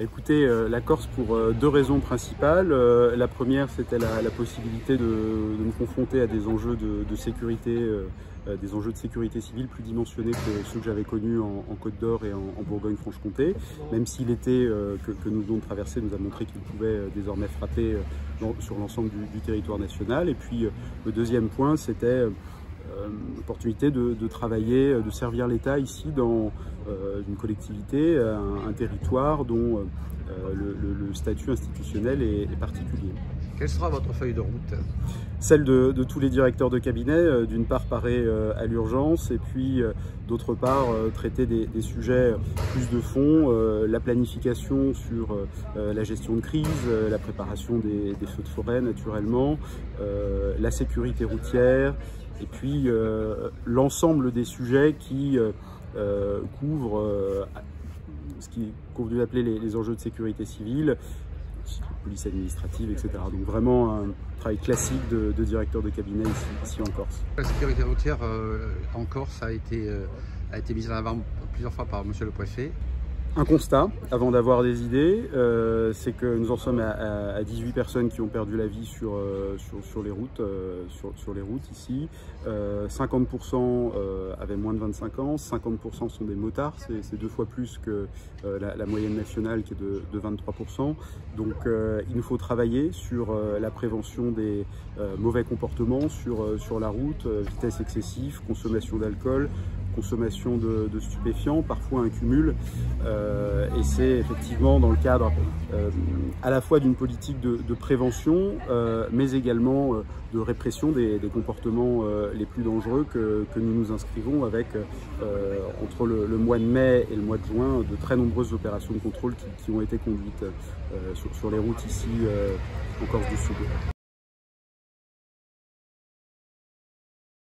Écoutez, la Corse pour deux raisons principales. La première, c'était la possibilité de me confronter à des enjeux de sécurité, des enjeux de sécurité civile plus dimensionnés que ceux que j'avais connus en Côte d'Or et en Bourgogne-Franche-Comté. Même si l'été que nous venons de traverser nous a montré qu'il pouvait désormais frapper sur l'ensemble du territoire national. Et puis le deuxième point, c'était l'opportunité de travailler, de servir l'État ici dans une collectivité, un territoire dont le statut institutionnel est particulier. Quelle sera votre feuille de route? Celle de tous les directeurs de cabinet, d'une part parer à l'urgence et puis d'autre part traiter des sujets plus de fond, la planification sur la gestion de crise, la préparation des feux de forêt naturellement, la sécurité routière et puis l'ensemble des sujets qui couvrent ce qui est convenu d'appeler les enjeux de sécurité civile, police administrative, etc. Donc vraiment un travail classique de directeur de cabinet ici en Corse. La sécurité routière en Corse a été mise en avant plusieurs fois par monsieur le préfet. Un constat, avant d'avoir des idées, c'est que nous en sommes à 18 personnes qui ont perdu la vie sur les routes ici. 50% avaient moins de 25 ans, 50% sont des motards, c'est 2 fois plus que la moyenne nationale qui est de 23%. Donc il nous faut travailler sur la prévention des mauvais comportements sur la route, vitesse excessive, consommation d'alcool, consommation de stupéfiants, parfois un cumul. Et c'est effectivement dans le cadre à la fois d'une politique de prévention, mais également de répression des comportements les plus dangereux que nous nous inscrivons avec, entre le mois de mai et le mois de juin, de très nombreuses opérations de contrôle qui ont été conduites sur les routes ici en Corse du Sud.